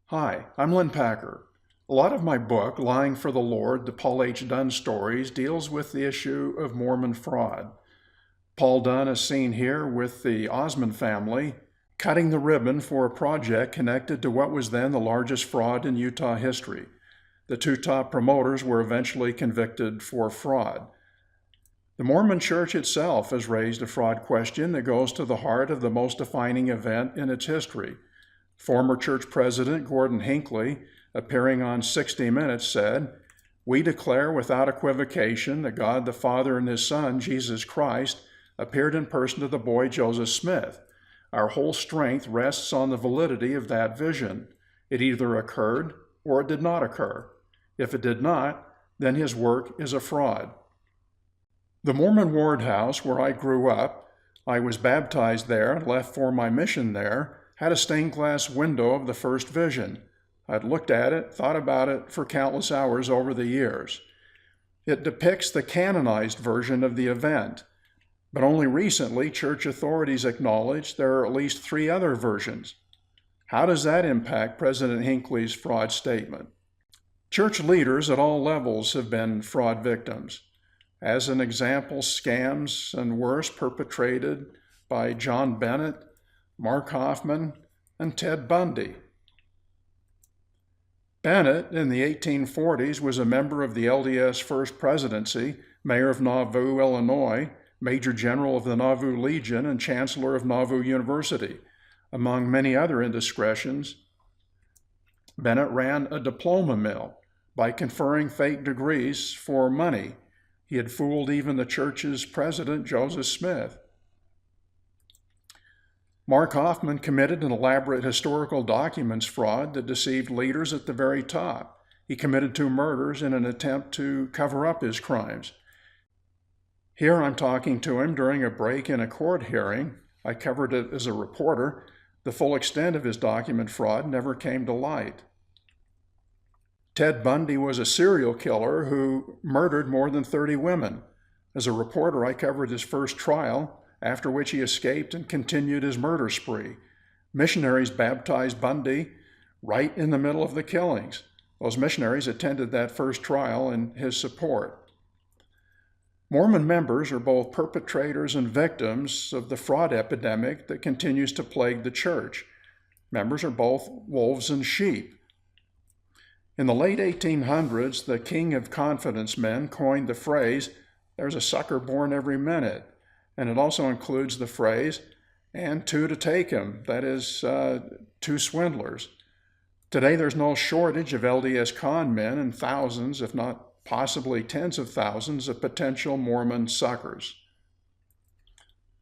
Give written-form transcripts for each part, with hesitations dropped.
Hi, I'm Lynn Packer. A lot of my book, Lying for the Lord, the Paul H. Dunn Stories, deals with the issue of Mormon fraud. Paul Dunn is seen here with the Osmond family cutting the ribbon for a project connected to what was then the largest fraud in Utah history. The two top promoters were eventually convicted for fraud. The Mormon Church itself has raised a fraud question that goes to the heart of the most defining event in its history. Former church president Gordon Hinckley, appearing on 60 Minutes, said, "We declare without equivocation that God the Father and his Son, Jesus Christ, appeared in person to the boy Joseph Smith. Our whole strength rests on the validity of that vision. It either occurred or it did not occur. If it did not, then his work is a fraud." The Mormon ward house where I grew up, I was baptized there and left for my mission there, had a stained glass window of the first vision. I'd looked at it, thought about it for countless hours over the years. It depicts the canonized version of the event, but only recently church authorities acknowledged there are at least 3 other versions. How does that impact President Hinckley's fraud statement? Church leaders at all levels have been fraud victims. As an example, scams and worse perpetrated by John Bennett, Mark Hoffman, and Ted Bundy. Bennett, in the 1840s, was a member of the LDS First Presidency, mayor of Nauvoo, Illinois, major general of the Nauvoo Legion, and chancellor of Nauvoo University. Among many other indiscretions, Bennett ran a diploma mill by conferring fake degrees for money. He had fooled even the church's president, Joseph Smith. Mark Hoffman committed an elaborate historical documents fraud that deceived leaders at the very top. He committed 2 murders in an attempt to cover up his crimes. Here I'm talking to him during a break in a court hearing. I covered it as a reporter. The full extent of his document fraud never came to light. Ted Bundy was a serial killer who murdered more than 30 women. As a reporter, I covered his first trial, after which he escaped and continued his murder spree. Missionaries baptized Bundy right in the middle of the killings. Those missionaries attended that first trial in his support. Mormon members are both perpetrators and victims of the fraud epidemic that continues to plague the church. Members are both wolves and sheep. In the late 1800s, the king of confidence men coined the phrase, "There's a sucker born every minute." And it also includes the phrase, "and 2 to take him," that is, 2 swindlers. Today, there's no shortage of LDS con men and thousands, if not possibly tens of thousands, of potential Mormon suckers.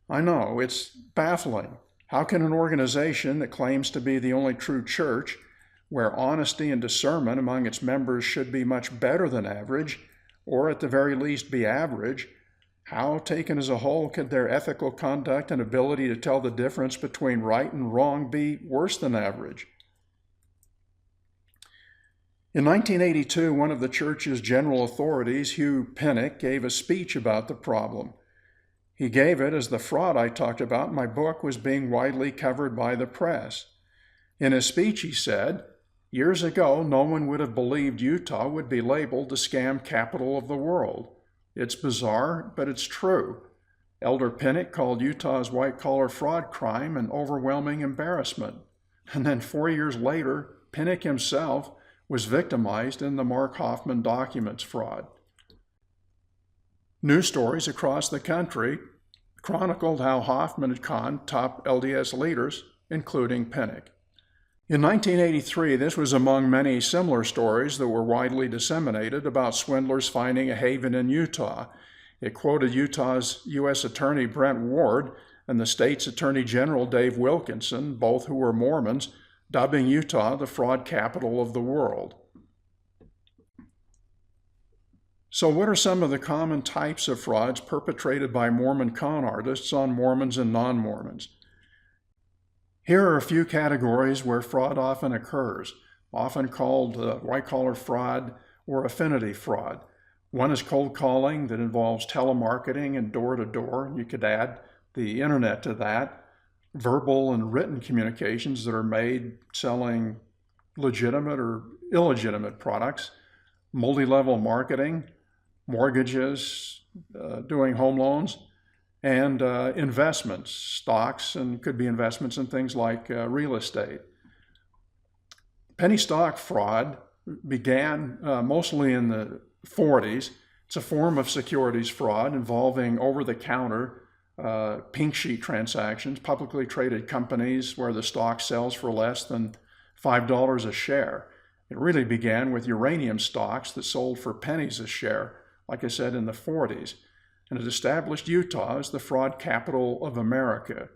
I know, it's baffling. How can an organization that claims to be the only true church, where honesty and discernment among its members should be much better than average, or at the very least be average, how, taken as a whole, could their ethical conduct and ability to tell the difference between right and wrong be worse than average? In 1982, one of the church's general authorities, Hugh Pinnock, gave a speech about the problem. He gave it as the fraud I talked about in my book was being widely covered by the press. In his speech, he said, "Years ago, no one would have believed Utah would be labeled the scam capital of the world. It's bizarre, but it's true." Elder Pinnock called Utah's white-collar fraud crime an overwhelming embarrassment. And then 4 years later, Pinnock himself was victimized in the Mark Hoffman documents fraud. News stories across the country chronicled how Hoffman had conned top LDS leaders, including Pinnock. In 1983, this was among many similar stories that were widely disseminated about swindlers finding a haven in Utah. It quoted Utah's U.S. Attorney Brent Ward and the state's Attorney General Dave Wilkinson, both who were Mormons, dubbing Utah the fraud capital of the world. So what are some of the common types of frauds perpetrated by Mormon con artists on Mormons and non-Mormons? Here are a few categories where fraud often occurs, often called white-collar fraud or affinity fraud. One is cold calling that involves telemarketing and door-to-door. You could add the internet to that. Verbal and written communications that are made selling legitimate or illegitimate products, multi-level marketing, mortgages, doing home loans, and investments, stocks, and could be investments in things like real estate. Penny stock fraud began mostly in the 40s. It's a form of securities fraud involving over-the-counter pink sheet transactions, publicly traded companies where the stock sells for less than $5 a share. It really began with uranium stocks that sold for pennies a share, like I said, in the 40s. And it established Utah as the fraud capital of America.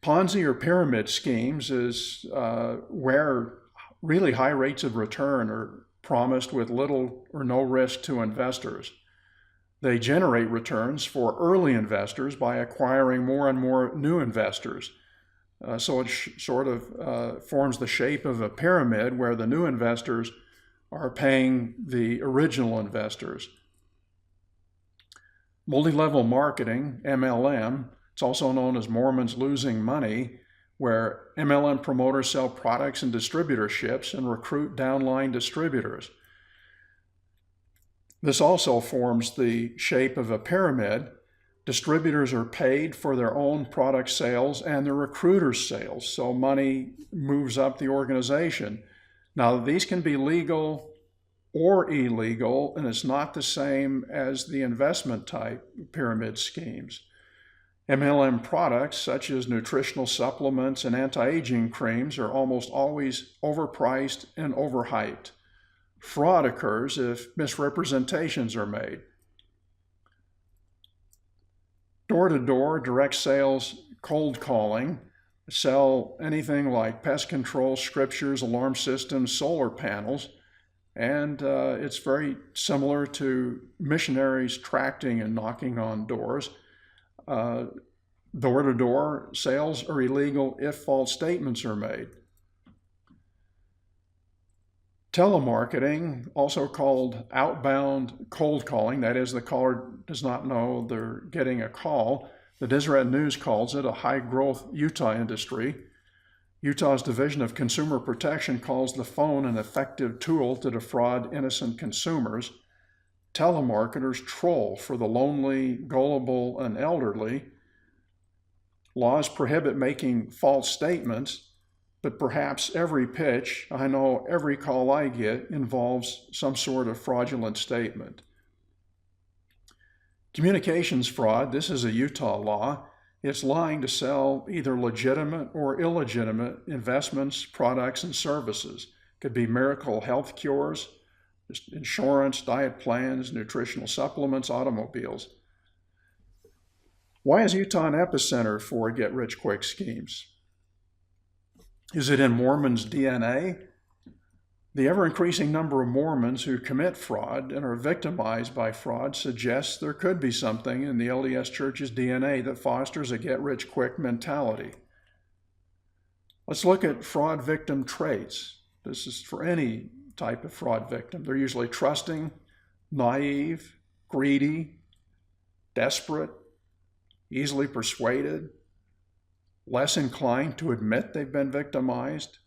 Ponzi or pyramid schemes is where really high rates of return are promised with little or no risk to investors. They generate returns for early investors by acquiring more and more new investors. So it sort of forms the shape of a pyramid where the new investors are paying the original investors. Multi-level marketing, MLM, it's also known as Mormons losing money, where MLM promoters sell products and distributorships and recruit downline distributors. This also forms the shape of a pyramid. Distributors are paid for their own product sales and the recruiter's sales, so money moves up the organization. Now, these can be legal or illegal, and it's not the same as the investment type pyramid schemes. MLM products such as nutritional supplements and anti-aging creams are almost always overpriced and overhyped. Fraud occurs if misrepresentations are made. Door-to-door direct sales cold calling sell anything like pest control, scriptures, alarm systems, solar panels, and it's very similar to missionaries tracting and knocking on doors. Door-to-door sales are illegal if false statements are made. Telemarketing, also called outbound cold calling, that is, the caller does not know they're getting a call. The Deseret News calls it a high-growth Utah industry. Utah's Division of Consumer Protection calls the phone an effective tool to defraud innocent consumers. Telemarketers troll for the lonely, gullible, and elderly. Laws prohibit making false statements, but perhaps every pitch, I know every call I get, involves some sort of fraudulent statement. Communications fraud, this is a Utah law. It's lying to sell either legitimate or illegitimate investments, products, and services. Could be miracle health cures, insurance, diet plans, nutritional supplements, automobiles. Why is Utah an epicenter for get-rich-quick schemes? Is it in Mormons' DNA? The ever-increasing number of Mormons who commit fraud and are victimized by fraud suggests there could be something in the LDS Church's DNA that fosters a get-rich-quick mentality. Let's look at fraud victim traits. This is for any type of fraud victim. They're usually trusting, naive, greedy, desperate, easily persuaded, less inclined to admit they've been victimized,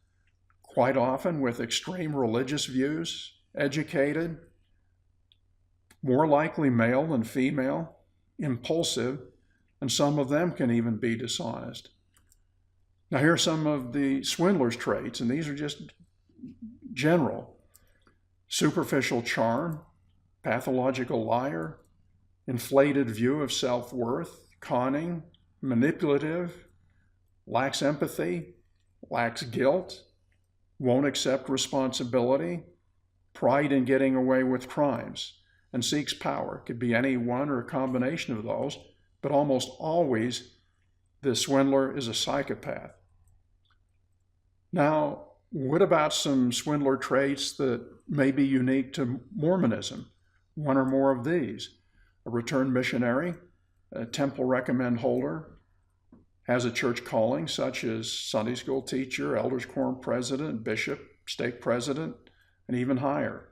quite often with extreme religious views, educated, more likely male than female, impulsive, and some of them can even be dishonest. Now here are some of the swindler's traits, and these are just general. Superficial charm, pathological liar, inflated view of self-worth, conning, manipulative, lacks empathy, lacks guilt, won't accept responsibility, pride in getting away with crimes, and seeks power. Could be any one or a combination of those, but almost always the swindler is a psychopath. Now, what about some swindler traits that may be unique to Mormonism? One or more of these. A returned missionary, a temple recommend holder, has a church calling such as Sunday school teacher, elders quorum president, bishop, stake president, and even higher.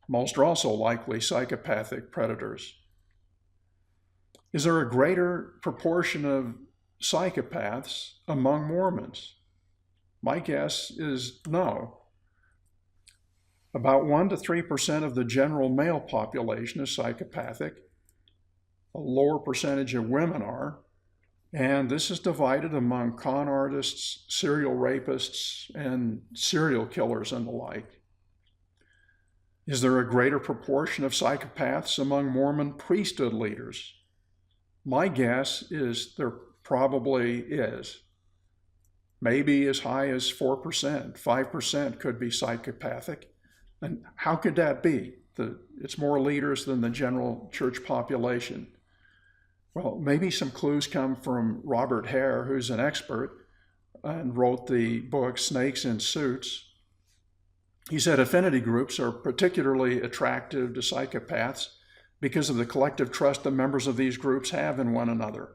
Most are also likely psychopathic predators. Is there a greater proportion of psychopaths among Mormons? My guess is no. About 1 to 3% of the general male population is psychopathic. A lower percentage of women are. And this is divided among con artists, serial rapists, and serial killers and the like. Is there a greater proportion of psychopaths among Mormon priesthood leaders? My guess is there probably is. Maybe as high as 4%, 5% could be psychopathic. And how could that be? It's more leaders than the general church population. Well, maybe some clues come from Robert Hare, who's an expert and wrote the book Snakes in Suits. He said affinity groups are particularly attractive to psychopaths because of the collective trust the members of these groups have in one another.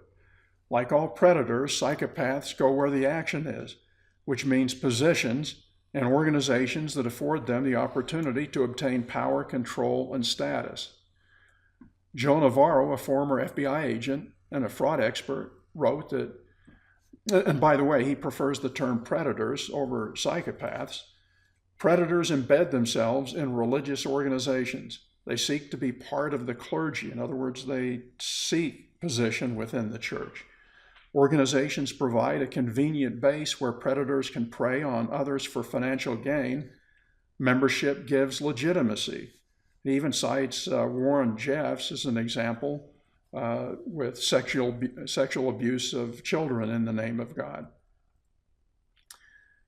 Like all predators, psychopaths go where the action is, which means positions and organizations that afford them the opportunity to obtain power, control, and status. Joe Navarro, a former FBI agent and a fraud expert, wrote that, and by the way, he prefers the term predators over psychopaths. Predators embed themselves in religious organizations. They seek to be part of the clergy. In other words, they seek position within the church. Organizations provide a convenient base where predators can prey on others for financial gain. Membership gives legitimacy. He even cites Warren Jeffs as an example with sexual abuse of children in the name of God.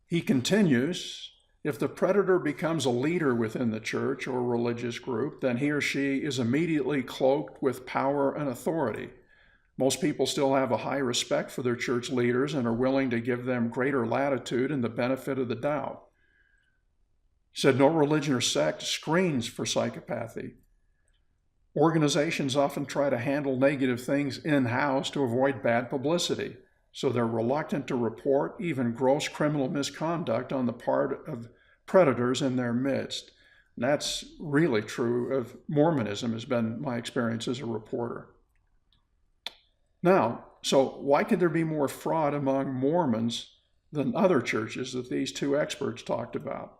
He continues, if the predator becomes a leader within the church or religious group, then he or she is immediately cloaked with power and authority. Most people still have a high respect for their church leaders and are willing to give them greater latitude and the benefit of the doubt. He said no religion or sect screens for psychopathy. Organizations often try to handle negative things in-house to avoid bad publicity, so they're reluctant to report even gross criminal misconduct on the part of predators in their midst. And that's really true of Mormonism, has been my experience as a reporter. Now, so why could there be more fraud among Mormons than other churches that these two experts talked about?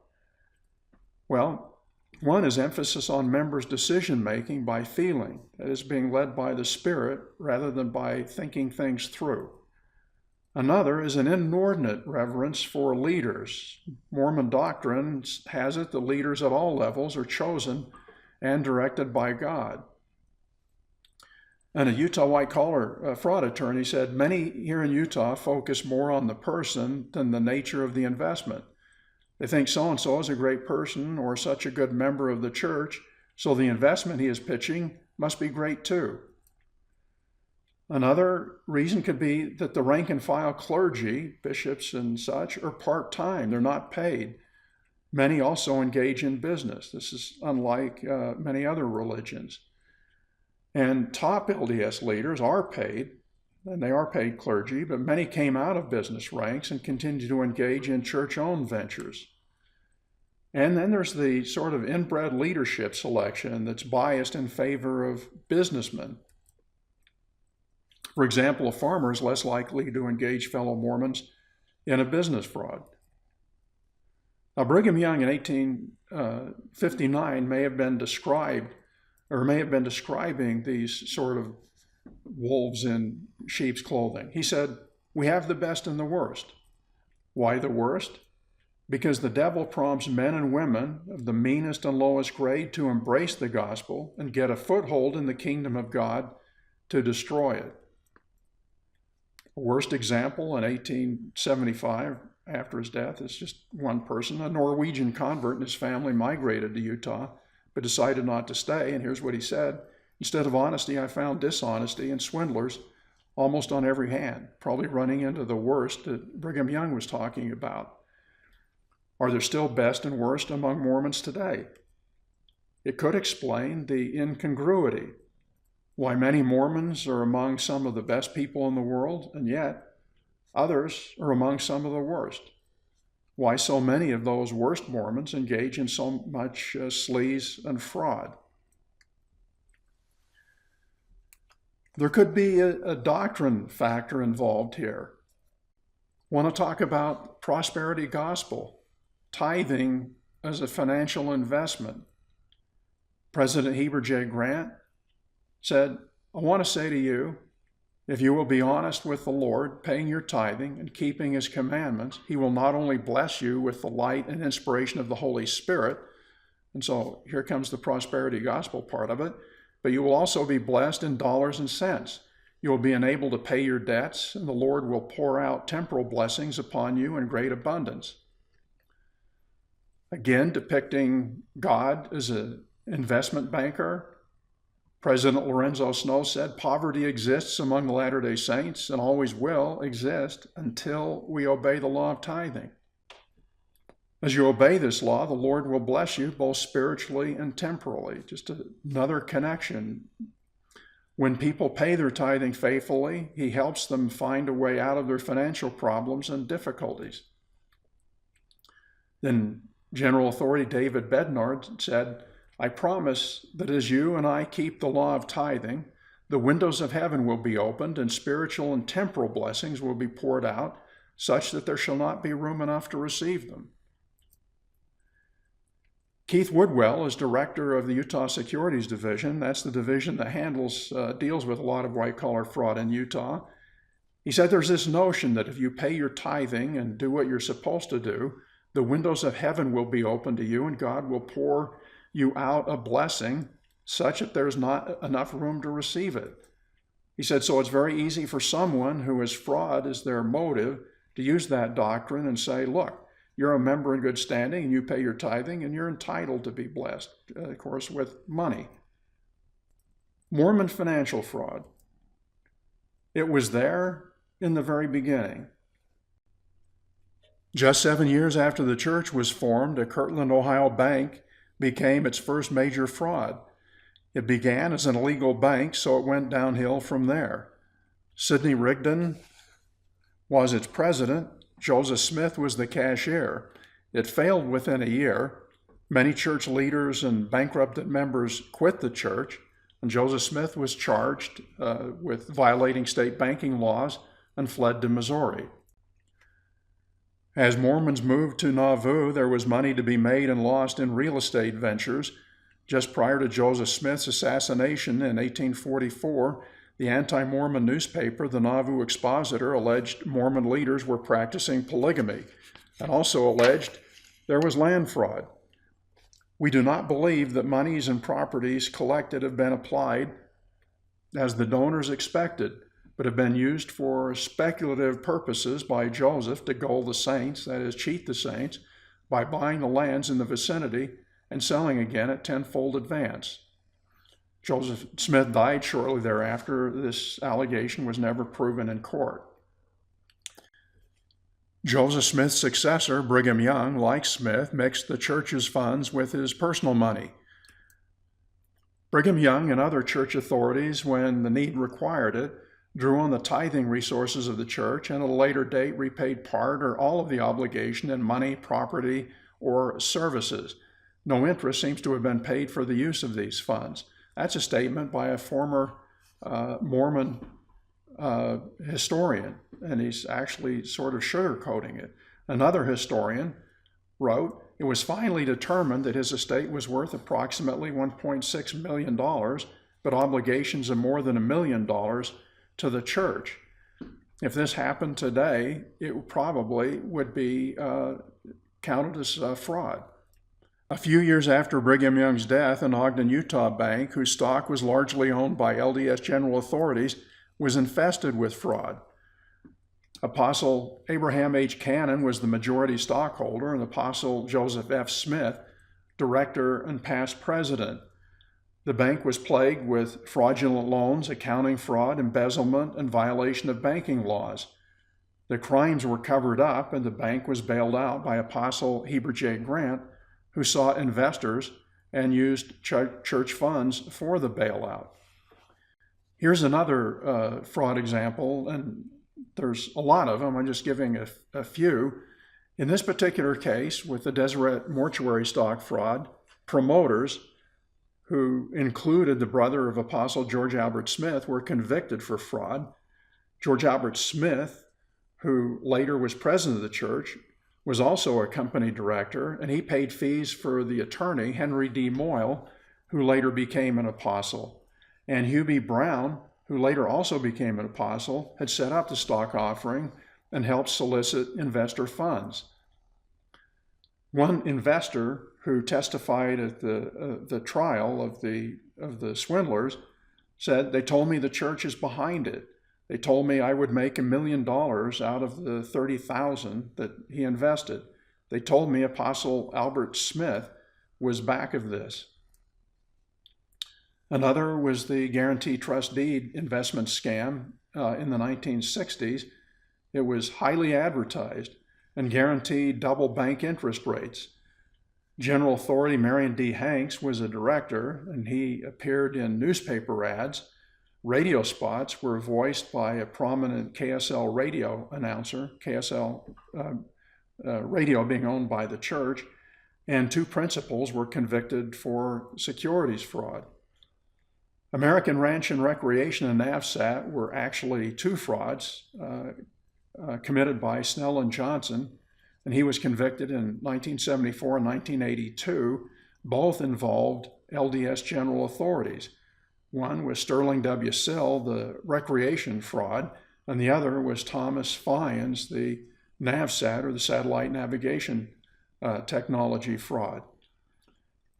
Well, one is emphasis on members' decision-making by feeling, that is, being led by the Spirit rather than by thinking things through. Another is an inordinate reverence for leaders. Mormon doctrine has it that leaders at all levels are chosen and directed by God. And a Utah white-collar fraud attorney said, many here in Utah focus more on the person than the nature of the investment. They think so-and-so is a great person or such a good member of the church, so the investment he is pitching must be great too. Another reason could be that the rank and file clergy, bishops and such, are part-time. They're not paid. Many also engage in business. This is unlike many other religions. And top LDS leaders are paid, and they are paid clergy, but many came out of business ranks and continue to engage in church-owned ventures. And then there's the sort of inbred leadership selection that's biased in favor of businessmen. For example, a farmer is less likely to engage fellow Mormons in a business fraud. Now, Brigham Young in 1859 may have been describing these sort of wolves in sheep's clothing. He said, we have the best and the worst. Why the worst? Because the devil prompts men and women of the meanest and lowest grade to embrace the gospel and get a foothold in the kingdom of God to destroy it. A worst example in 1875, after his death, is just one person. A Norwegian convert and his family migrated to Utah, but decided not to stay. And here's what he said: instead of honesty, I found dishonesty and swindlers almost on every hand, probably running into the worst that Brigham Young was talking about. Are there still best and worst among Mormons today? It could explain the incongruity, why many Mormons are among some of the best people in the world, and yet others are among some of the worst. Why so many of those worst Mormons engage in so much sleaze and fraud. There could be a doctrine factor involved here. Want to talk about prosperity gospel, tithing as a financial investment. President Heber J. Grant said, I want to say to you, if you will be honest with the Lord, paying your tithing and keeping his commandments, he will not only bless you with the light and inspiration of the Holy Spirit, and so here comes the prosperity gospel part of it, but you will also be blessed in dollars and cents. You will be enabled to pay your debts, and the Lord will pour out temporal blessings upon you in great abundance. Again, depicting God as an investment banker, President Lorenzo Snow said, poverty exists among the Latter-day Saints and always will exist until we obey the law of tithing. As you obey this law, the Lord will bless you both spiritually and temporally. Just another connection. When people pay their tithing faithfully, he helps them find a way out of their financial problems and difficulties. Then General Authority David Bednard said, I promise that as you and I keep the law of tithing, the windows of heaven will be opened and spiritual and temporal blessings will be poured out, such that there shall not be room enough to receive them. Keith Woodwell is director of the Utah Securities Division. That's the division that deals with a lot of white-collar fraud in Utah. He said there's this notion that if you pay your tithing and do what you're supposed to do, the windows of heaven will be open to you and God will pour you out a blessing such that there's not enough room to receive it. He said, so it's very easy for someone who has fraud as their motive to use that doctrine and say, look, you're a member in good standing and you pay your tithing and you're entitled to be blessed, of course, with money. Mormon financial fraud. It was there in the very beginning. Just 7 years after the church was formed, a Kirtland, Ohio bank became its first major fraud. It began as an illegal bank, so it went downhill from there. Sidney Rigdon was its president. Joseph Smith was the cashier. It failed within a year. Many church leaders and bankrupted members quit the church, and Joseph Smith was charged with violating state banking laws and fled to Missouri. As Mormons moved to Nauvoo, there was money to be made and lost in real estate ventures. Just prior to Joseph Smith's assassination in 1844, the anti-Mormon newspaper, the Nauvoo Expositor, alleged Mormon leaders were practicing polygamy and also alleged there was land fraud. We do not believe that monies and properties collected have been applied as the donors expected, but have been used for speculative purposes by Joseph to gull the saints, that is, cheat the saints, by buying the lands in the vicinity and selling again at tenfold advance. Joseph Smith died shortly thereafter. This allegation was never proven in court. Joseph Smith's successor, Brigham Young, like Smith, mixed the church's funds with his personal money. Brigham Young and other church authorities, when the need required it, drew on the tithing resources of the church and at a later date repaid part or all of the obligation in money, property, or services. No interest seems to have been paid for the use of these funds. That's a statement by a former Mormon historian, and he's actually sort of sugarcoating it. Another historian wrote, it was finally determined that his estate was worth approximately $1.6 million, but obligations of more than $1 million to the church. If this happened today, it probably would be counted as fraud. A few years after Brigham Young's death, an Ogden, Utah bank, whose stock was largely owned by LDS general authorities, was infested with fraud. Apostle Abraham H. Cannon was the majority stockholder, and Apostle Joseph F. Smith, director and past president. The bank was plagued with fraudulent loans, accounting fraud, embezzlement, and violation of banking laws. The crimes were covered up, and the bank was bailed out by Apostle Heber J. Grant, who sought investors and used church funds for the bailout. Here's another fraud example, and there's a lot of them. I'm just giving a few. In this particular case, with the Deseret mortuary stock fraud, promoters, who included the brother of Apostle George Albert Smith, were convicted for fraud. George Albert Smith who later was president of the church, was also a company director, and he paid fees for the attorney, Henry D. Moyle, who later became an apostle. And Hugh B. Brown, who later also became an apostle, had set up the stock offering and helped solicit investor funds. One investor who testified at the trial of the swindlers said, "They told me the church is behind it. They told me I would make $1 million out of the $30,000 that he invested. They told me Apostle Albert Smith was back of this." Another was the Guaranty trust deed investment scam in the 1960s. It was highly advertised and guaranteed double bank interest rates. General Authority Marion D. Hanks was a director, and he appeared in newspaper ads. Radio spots were voiced by a prominent KSL radio announcer, KSL radio being owned by the church, and 2 principals were convicted for securities fraud. American Ranch and Recreation and NAVSAT were actually 2 frauds committed by Snell and Johnson, and he was convicted in 1974 and 1982. Both involved LDS general authorities. One was Sterling W. Sill, the recreation fraud, and the other was Thomas Fyans, the NAVSAT, or the satellite navigation technology fraud.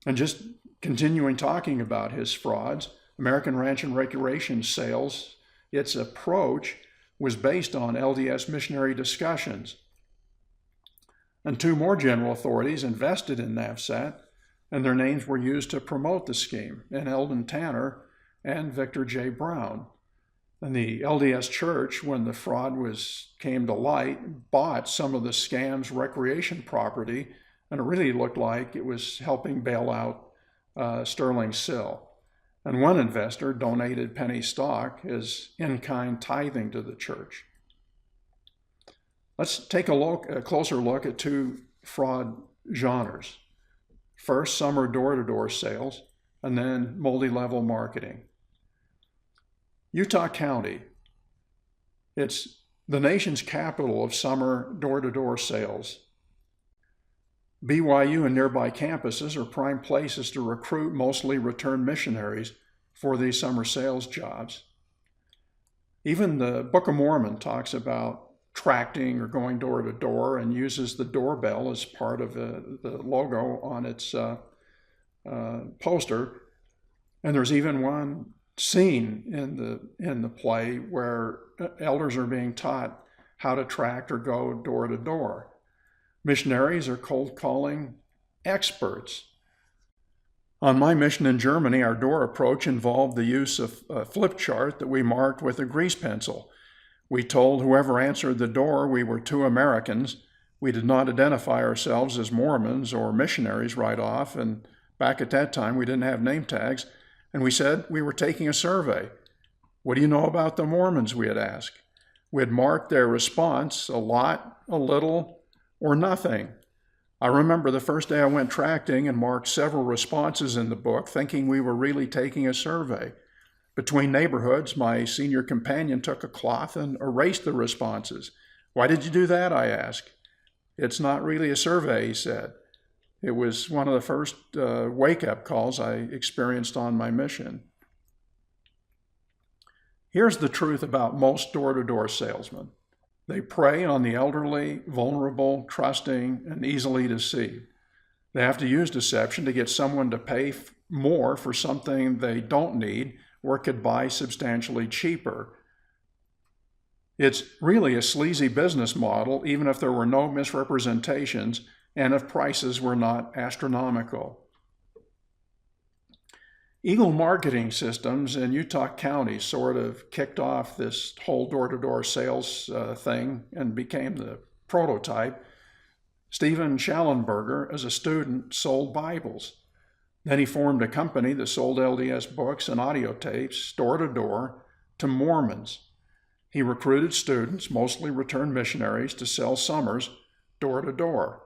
And just continuing talking about his frauds, American Ranch and Recreation sales, its approach was based on LDS missionary discussions. And 2 more general authorities invested in NAVSAT, and their names were used to promote the scheme, and Eldon Tanner and Victor J. Brown. And the LDS Church, when the fraud came to light, bought some of the scam's recreation property, and it really looked like it was helping bail out Sterling Sill. And one investor donated penny stock as in-kind tithing to the church. Let's take a closer look at 2 fraud genres. First, summer door-to-door sales, and then multi-level marketing. Utah County. It's the nation's capital of summer door-to-door sales. BYU and nearby campuses are prime places to recruit mostly returned missionaries for these summer sales jobs. Even the Book of Mormon talks about tracting or going door to door and uses the doorbell as part of the logo on its poster. And there's even one scene in the play where elders are being taught how to track or go door to door. Missionaries are cold calling experts. On my mission in Germany, our door approach involved the use of a flip chart that we marked with a grease pencil. We told whoever answered the door we were 2 Americans. We did not identify ourselves as Mormons or missionaries right off, and back at that time we didn't have name tags, and we said we were taking a survey. "What do you know about the Mormons?" we had asked. We had marked their response: a lot, a little, or nothing. I remember the first day I went tracting and marked several responses in the book, thinking we were really taking a survey. Between neighborhoods, my senior companion took a cloth and erased the responses. "Why did you do that?" I asked. "It's not really a survey," he said. It was one of the first wake-up calls I experienced on my mission. Here's the truth about most door-to-door salesmen. They prey on the elderly, vulnerable, trusting, and easily deceived. They have to use deception to get someone to pay more for something they don't need or could buy substantially cheaper. It's really a sleazy business model, even if there were no misrepresentations and if prices were not astronomical. Eagle Marketing Systems in Utah County sort of kicked off this whole door-to-door sales thing and became the prototype. Stephen Schallenberger, as a student, sold Bibles. Then he formed a company that sold LDS books and audio tapes door-to-door to Mormons. He recruited students, mostly returned missionaries, to sell summers door-to-door.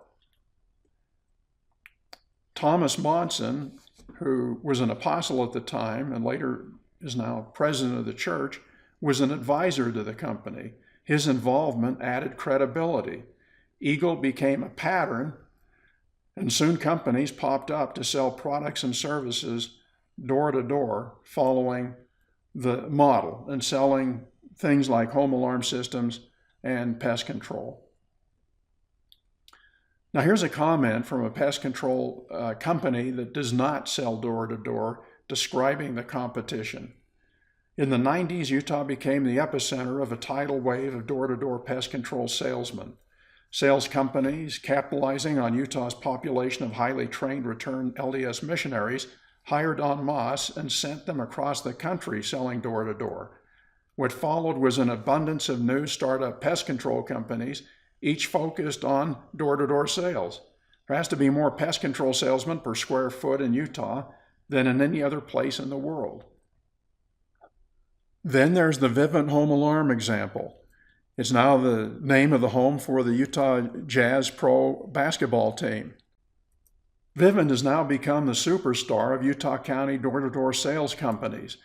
Thomas Monson, who was an apostle at the time and later is now president of the church, was an advisor to the company. His involvement added credibility. Eagle became a pattern, and soon companies popped up to sell products and services door to door, following the model and selling things like home alarm systems and pest control. Now here's a comment from a pest control company that does not sell door to door, describing the competition. In the 90s, Utah became the epicenter of a tidal wave of door-to-door pest control salesmen. Sales companies, capitalizing on Utah's population of highly trained returned LDS missionaries, hired en masse and sent them across the country selling door-to-door. What followed was an abundance of new startup pest control companies, each focused on door-to-door sales. There has to be more pest control salesmen per square foot in Utah than in any other place in the world. Then there's the Vivint home alarm example. It's now the name of the home for the Utah Jazz Pro basketball team. Vivint has now become the superstar of Utah County door-to-door sales companies.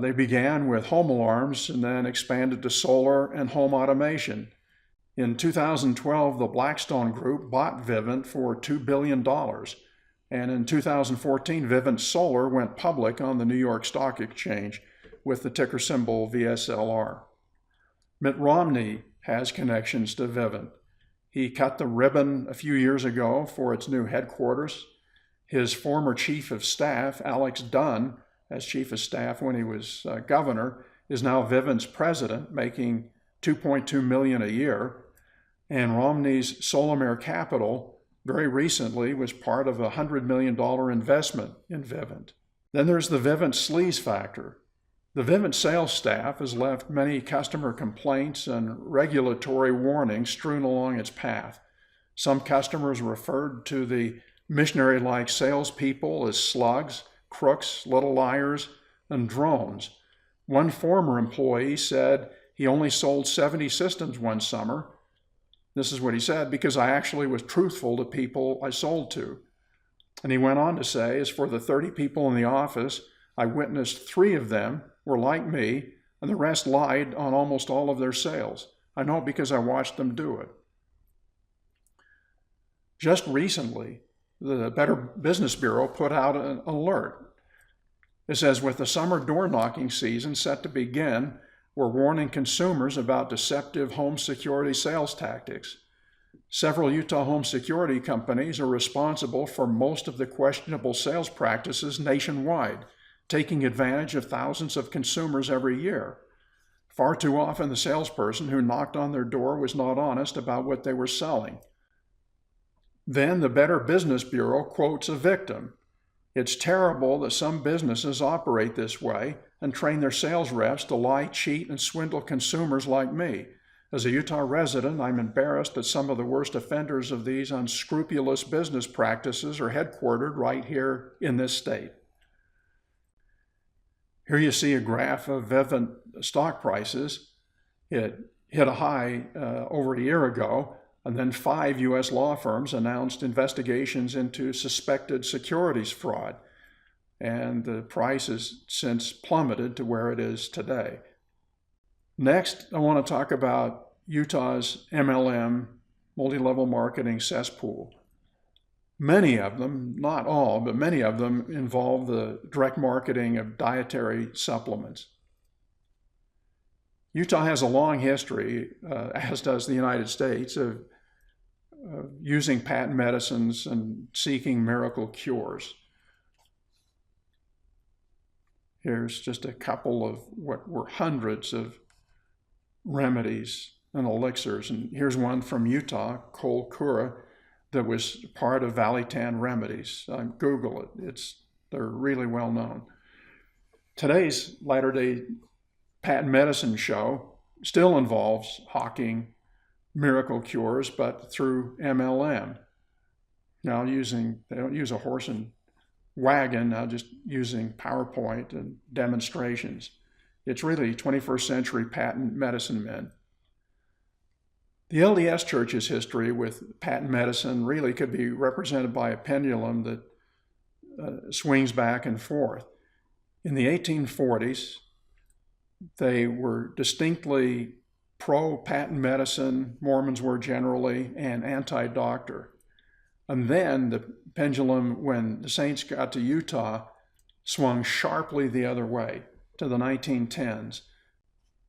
They began with home alarms and then expanded to solar and home automation. In 2012, the Blackstone Group bought Vivint for $2 billion. And in 2014, Vivint Solar went public on the New York Stock Exchange with the ticker symbol VSLR. Mitt Romney has connections to Vivint. He cut the ribbon a few years ago for its new headquarters. His former chief of staff, Alex Dunn, as chief of staff when he was governor, is now Vivint's president, making $2.2 million a year. And Romney's Solamere Capital very recently was part of a $100 million investment in Vivint. Then there's the Vivint sleaze factor. The Vivint sales staff has left many customer complaints and regulatory warnings strewn along its path. Some customers referred to the missionary-like salespeople as slugs, crooks, little liars, and drones. One former employee said he only sold 70 systems one summer. This is what he said, because I actually was truthful to people I sold to. And he went on to say, as for the 30 people in the office, I witnessed 3 of them were like me, and the rest lied on almost all of their sales. I know because I watched them do it. Just recently, the Better Business Bureau put out an alert. It says, with the summer door knocking season set to begin, we're warning consumers about deceptive home security sales tactics. Several Utah home security companies are responsible for most of the questionable sales practices nationwide, taking advantage of thousands of consumers every year. Far too often, the salesperson who knocked on their door was not honest about what they were selling. Then the Better Business Bureau quotes a victim. It's terrible that some businesses operate this way and train their sales reps to lie, cheat, and swindle consumers like me. As a Utah resident, I'm embarrassed that some of the worst offenders of these unscrupulous business practices are headquartered right here in this state. Here you see a graph of Vivint stock prices. It hit a high over a year ago, and then 5 U.S. law firms announced investigations into suspected securities fraud. And the price has since plummeted to where it is today. Next, I want to talk about Utah's MLM, multi-level marketing cesspool. Many of them, not all, but many of them involve the direct marketing of dietary supplements. Utah has a long history, as does the United States, of using patent medicines and seeking miracle cures. Here's just a couple of what were hundreds of remedies and elixirs. And here's one from Utah, Kol Kura, that was part of Valitan Remedies. Google it. They're really well known. Today's Latter-day Patent Medicine show still involves hawking miracle cures, but through MLM. Now they don't use a horse and wagon, now just using PowerPoint and demonstrations. It's really 21st century patent medicine men. The LDS Church's history with patent medicine really could be represented by a pendulum that swings back and forth. In the 1840s, they were distinctly pro-patent medicine, Mormons were generally, and anti-doctor. And then the pendulum, when the Saints got to Utah, swung sharply the other way to the 1910s.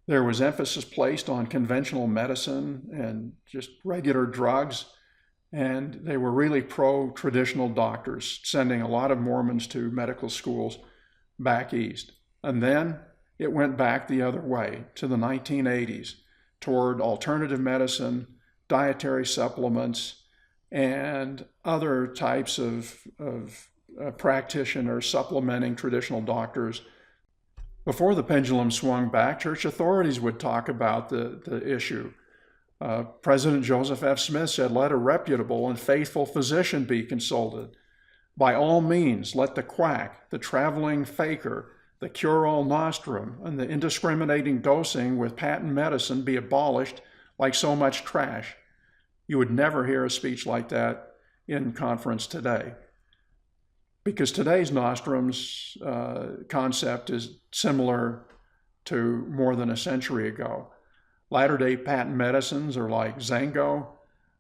There was emphasis placed on conventional medicine and just regular drugs, and they were really pro-traditional doctors, sending a lot of Mormons to medical schools back east. And then it went back the other way to the 1980s toward alternative medicine, dietary supplements, and other types of practitioners supplementing traditional doctors. Before the pendulum swung back, church authorities would talk about the issue. President Joseph F. Smith said, "Let a reputable and faithful physician be consulted. By all means, let the quack, the traveling faker, the cure-all nostrum, and the indiscriminating dosing with patent medicine be abolished like so much trash." You would never hear a speech like that in conference today, because today's nostrums concept is similar to more than a century ago. Latter-day patent medicines are like Zango,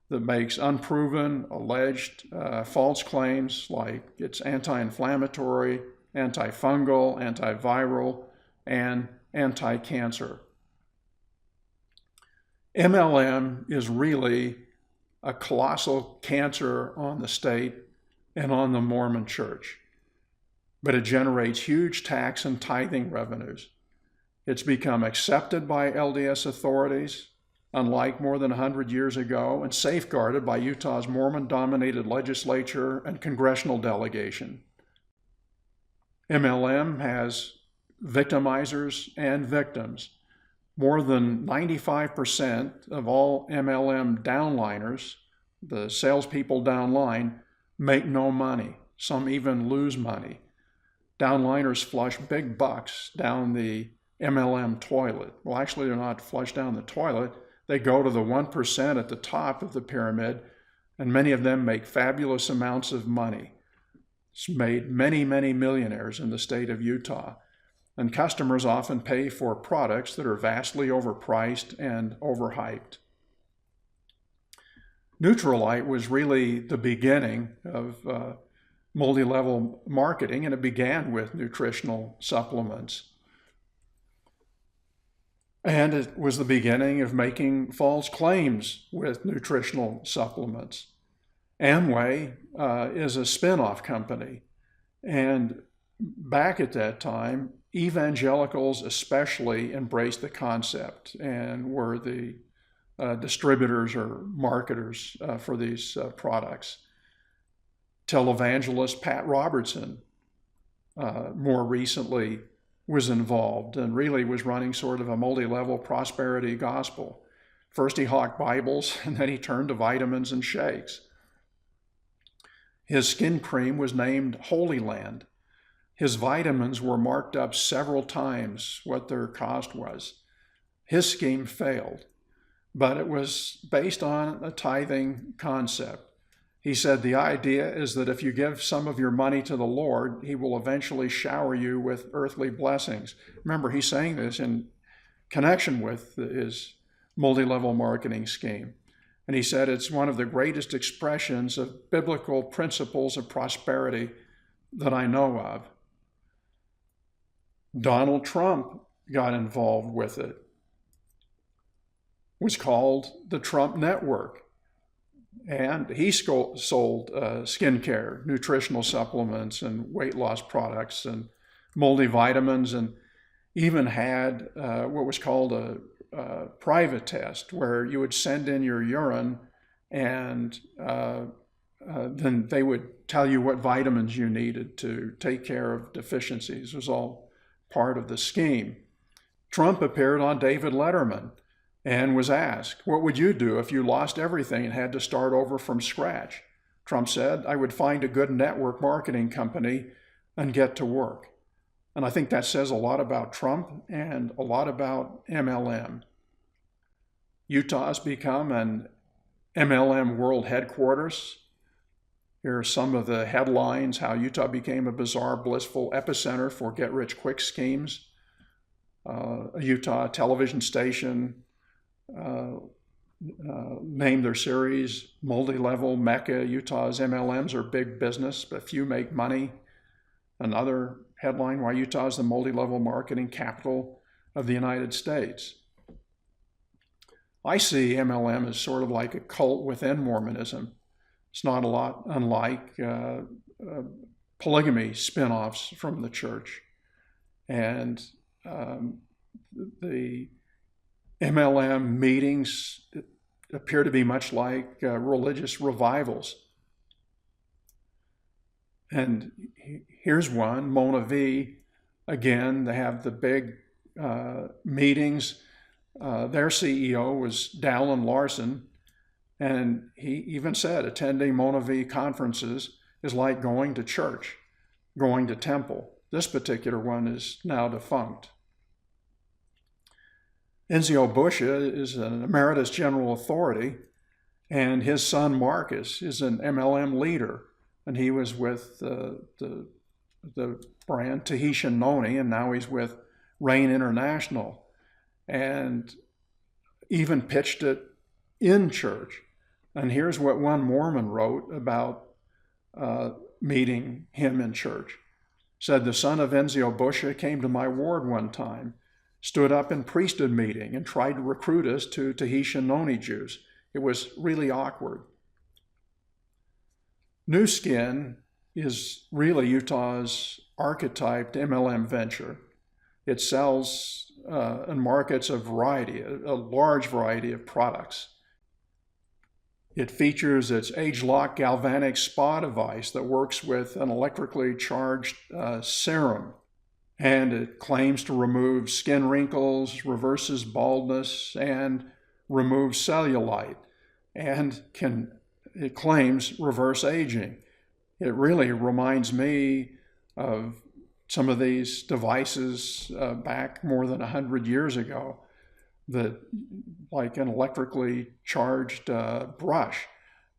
that makes unproven, alleged false claims like it's anti-inflammatory, antifungal, antiviral, and anti-cancer. MLM is really a colossal cancer on the state and on the Mormon Church, but it generates huge tax and tithing revenues. It's become accepted by LDS authorities, unlike more than 100 years ago, and safeguarded by Utah's Mormon-dominated legislature and congressional delegation. MLM has victimizers and victims. More than 95% of all MLM downliners, the salespeople downline, make no money. Some even lose money. Downliners flush big bucks down the MLM toilet. Well, actually, they're not flushed down the toilet. They go to the 1% at the top of the pyramid, and many of them make fabulous amounts of money. It's made many, many millionaires in the state of Utah. And customers often pay for products that are vastly overpriced and overhyped. Nutrilite was really the beginning of multi-level marketing, and it began with nutritional supplements. And it was the beginning of making false claims with nutritional supplements. Amway is a spin-off company, and back at that time, evangelicals especially embraced the concept and were the distributors or marketers for these products. Televangelist Pat Robertson more recently was involved and really was running sort of a multi-level prosperity gospel. First he hawked Bibles, and then he turned to vitamins and shakes. His skin cream was named Holy Land. His vitamins were marked up several times what their cost was. His scheme failed, but it was based on a tithing concept. He said the idea is that if you give some of your money to the Lord, he will eventually shower you with earthly blessings. Remember, he's saying this in connection with his multi-level marketing scheme. And he said it's one of the greatest expressions of biblical principles of prosperity that I know of. Donald Trump got involved with it. It was called the Trump Network. And he sold skincare, nutritional supplements, and weight loss products, and multivitamins, and even had what was called a private test, where you would send in your urine, and then they would tell you what vitamins you needed to take care of deficiencies. It was all part of the scheme. Trump appeared on David Letterman and was asked, what would you do if you lost everything and had to start over from scratch? Trump said, I would find a good network marketing company and get to work. And I think that says a lot about Trump and a lot about MLM. Utah has become an MLM World headquarters. Here are some of the headlines: how Utah became a bizarre, blissful epicenter for get-rich-quick schemes. A Utah television station named their series Multi-Level Mecca. Utah's MLMs are big business, but few make money. Another headline, why Utah is the multi-level marketing capital of the United States. I see MLM as sort of like a cult within Mormonism. It's not a lot unlike polygamy spin-offs from the church. And the MLM meetings appear to be much like religious revivals. And here's one, MonaVie. Again, they have the big meetings. Their CEO was Dallin Larson, and he even said attending MonaVie conferences is like going to church, going to temple. This particular one is now defunct. Enzio Busche is an emeritus general authority, and his son Marcus is an MLM leader, and he was with the brand Tahitian Noni, and now he's with Rain International, and even pitched it in church. And here's what one Mormon wrote about meeting him in church. Said, the son of Enzio Busche came to my ward one time, stood up in priesthood meeting and tried to recruit us to Tahitian Noni Jews. It was really awkward. New Skin is really Utah's archetyped MLM venture. It sells and markets a large variety of products. It features its age-locked galvanic spa device that works with an electrically charged serum. And it claims to remove skin wrinkles, reverses baldness, and removes cellulite. And it claims reverse aging. It really reminds me of some of these devices back more than 100 years ago, that like an electrically charged brush.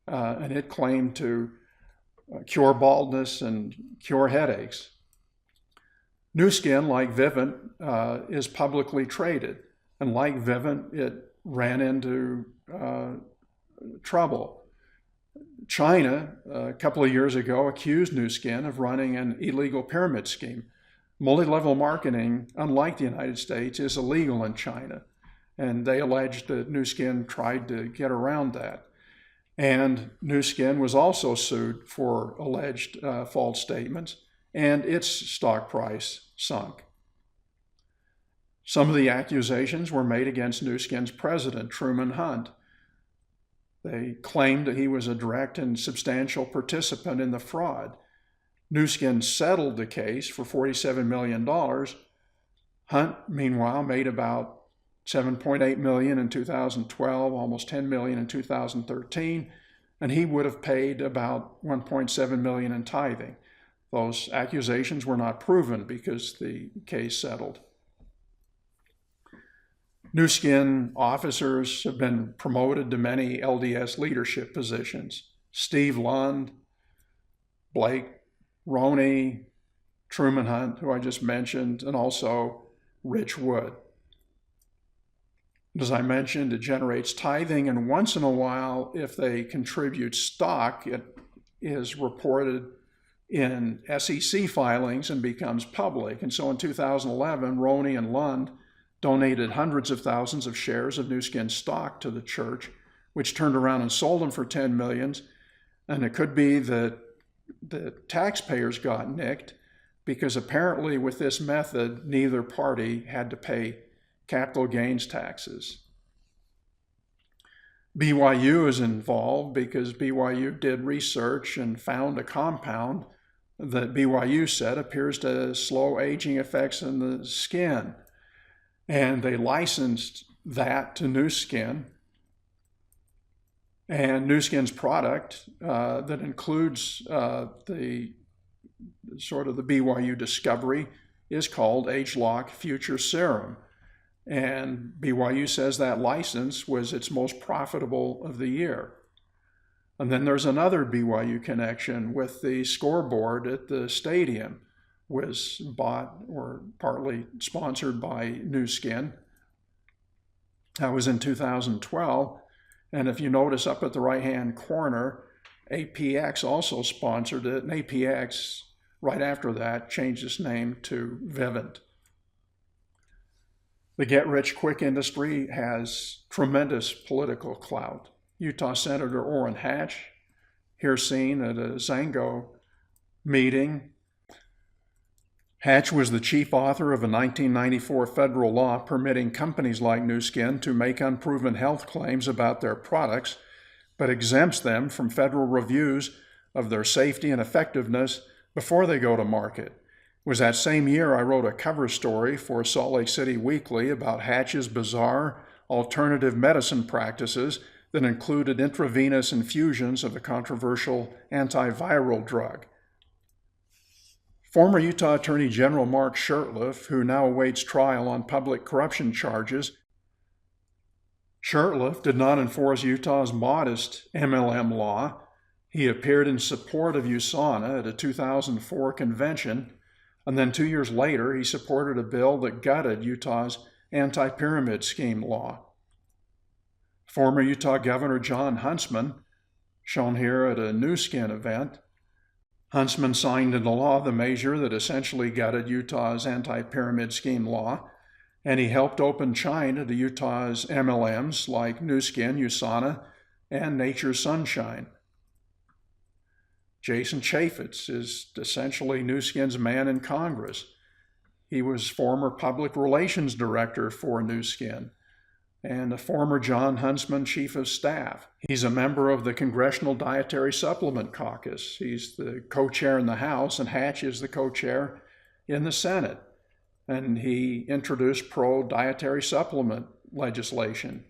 And it claimed to cure baldness and cure headaches. New Skin, like Vivint, is publicly traded. And like Vivint, it ran into trouble. China, a couple of years ago, accused New Skin of running an illegal pyramid scheme. Multi-level marketing, unlike the United States, is illegal in China. And they alleged that New Skin tried to get around that. And New Skin was also sued for alleged false statements, and its stock price sunk. Some of the accusations were made against New Skin's president, Truman Hunt. They claimed that he was a direct and substantial participant in the fraud. New Skin settled the case for $47 million. Hunt, meanwhile, made about $7.8 million in 2012, almost $10 million in 2013, and he would have paid about $1.7 million in tithing. Those accusations were not proven because the case settled. New Skin officers have been promoted to many LDS leadership positions. Steve Lund, Blake Roney, Truman Hunt, who I just mentioned, and also Rich Wood. As I mentioned, it generates tithing, and once in a while, if they contribute stock, it is reported in SEC filings and becomes public. And so in 2011, Roney and Lund donated hundreds of thousands of shares of New Skin stock to the church, which turned around and sold them for $10 million. And it could be that the taxpayers got nicked because apparently with this method, neither party had to pay capital gains taxes. BYU is involved because BYU did research and found a compound that BYU said appears to slow aging effects in the skin. And they licensed that to New Skin. And New Skin's product that includes the sort of the BYU discovery is called Age-Lock Future Serum. And BYU says that license was its most profitable of the year. And then there's another BYU connection with the scoreboard at the stadium, was bought or partly sponsored by New Skin. That was in 2012. And if you notice up at the right-hand corner, APX also sponsored it, and APX, right after that, changed its name to Vivint. The get-rich-quick industry has tremendous political clout. Utah Senator Orrin Hatch, here seen at a Zango meeting. Hatch was the chief author of a 1994 federal law permitting companies like Nu Skin to make unproven health claims about their products, but exempts them from federal reviews of their safety and effectiveness before they go to market. It was that same year I wrote a cover story for Salt Lake City Weekly about Hatch's bizarre alternative medicine practices that included intravenous infusions of a controversial antiviral drug. Former Utah Attorney General Mark Shurtleff, who now awaits trial on public corruption charges, Shurtleff did not enforce Utah's modest MLM law. He appeared in support of USANA at a 2004 convention, and then 2 years later he supported a bill that gutted Utah's anti-pyramid scheme law. Former Utah Governor Jon Huntsman, shown here at a Nu Skin event, Huntsman signed into law the measure that essentially gutted Utah's anti-pyramid scheme law, and he helped open China to Utah's MLMs like Nu Skin, USANA, and Nature's Sunshine. Jason Chaffetz is essentially Nu Skin's man in Congress. He was former public relations director for Nu Skin and a former Jon Huntsman chief of staff. He's a member of the Congressional Dietary Supplement Caucus. He's the co-chair in the House, and Hatch is the co-chair in the Senate. And he introduced pro-dietary supplement legislation.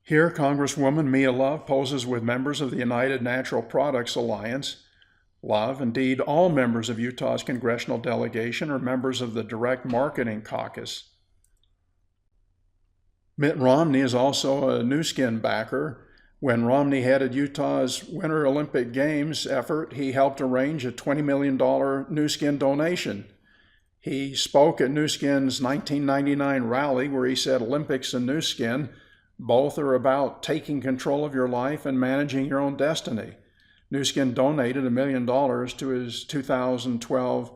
Here, Congresswoman Mia Love poses with members of the United Natural Products Alliance. Love, indeed all members of Utah's congressional delegation, are members of the Direct Marketing Caucus. Mitt Romney is also a Nu Skin backer. When Romney headed Utah's Winter Olympic Games effort, he helped arrange a $20 million Nu Skin donation. He spoke at Nu Skin's 1999 rally where he said Olympics and Nu Skin both are about taking control of your life and managing your own destiny. Nu Skin donated $1 million to his 2012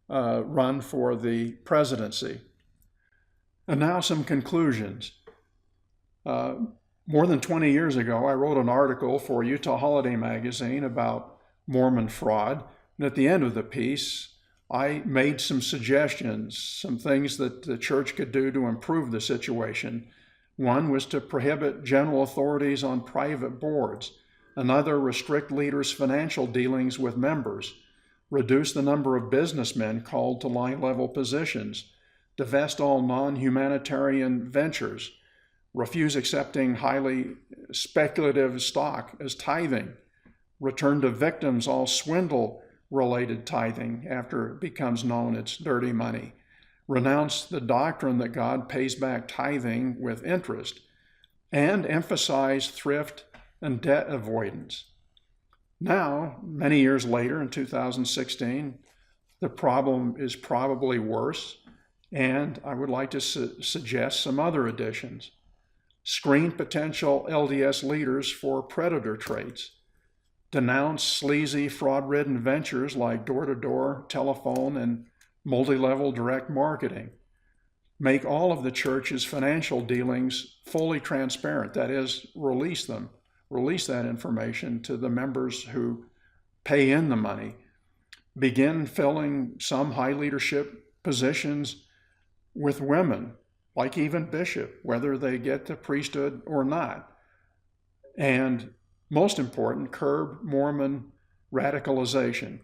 run for the presidency. And now some conclusions. More than 20 years ago, I wrote an article for Utah Holiday Magazine about Mormon fraud. And at the end of the piece, I made some suggestions, some things that the church could do to improve the situation. One was to prohibit general authorities on private boards. Another, restrict leaders' financial dealings with members. Reduce the number of businessmen called to line-level positions. Divest all non-humanitarian ventures. Refuse accepting highly speculative stock as tithing. Return to victims all swindle-related tithing after it becomes known it's dirty money. Renounce the doctrine that God pays back tithing with interest. And emphasize thrift and debt avoidance. Now, many years later in 2016, the problem is probably worse, and I would like to suggest some other additions. Screen potential LDS leaders for predator traits. Denounce sleazy, fraud-ridden ventures like door-to-door, telephone, and multi-level direct marketing. Make all of the church's financial dealings fully transparent. That is, release them. Release that information to the members who pay in the money. Begin filling some high leadership positions with women, like even bishop, whether they get the priesthood or not. And most important, curb Mormon radicalization.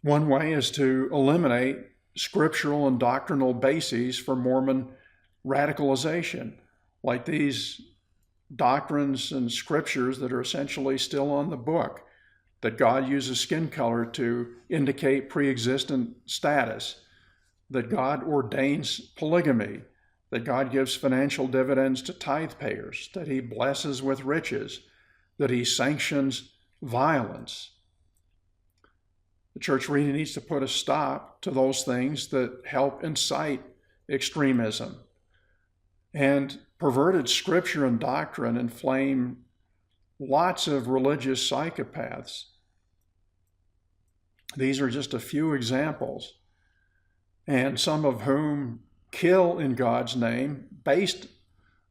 One way is to eliminate scriptural and doctrinal bases for Mormon radicalization, like these doctrines and scriptures that are essentially still on the book, that God uses skin color to indicate pre-existent status, that God ordains polygamy, that God gives financial dividends to tithe payers, that he blesses with riches, that he sanctions violence. The church really needs to put a stop to those things that help incite extremism. And perverted scripture and doctrine inflame lots of religious psychopaths. These are just a few examples, and some of whom kill in God's name based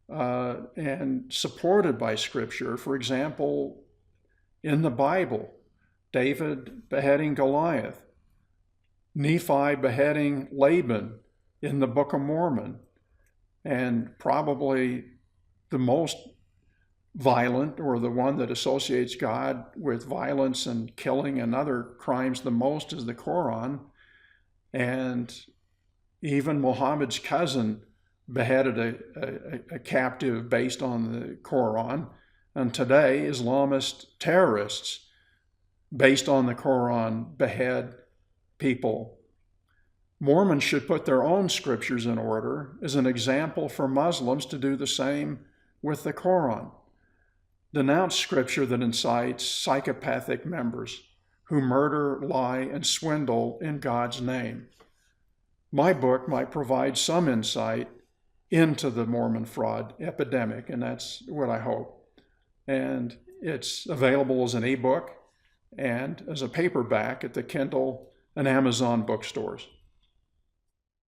and supported by scripture. For example, in the Bible, David beheading Goliath, Nephi beheading Laban in the Book of Mormon, and probably the most violent, or the one that associates God with violence and killing and other crimes the most, is the Quran. And even Muhammad's cousin beheaded a captive based on the Quran. And today, Islamist terrorists based on the Quran behead people. Mormons should put their own scriptures in order as an example for Muslims to do the same with the Quran. Denounce scripture that incites psychopathic members who murder, lie, and swindle in God's name. My book might provide some insight into the Mormon fraud epidemic, and that's what I hope. And it's available as an ebook and as a paperback at the Kindle and Amazon bookstores.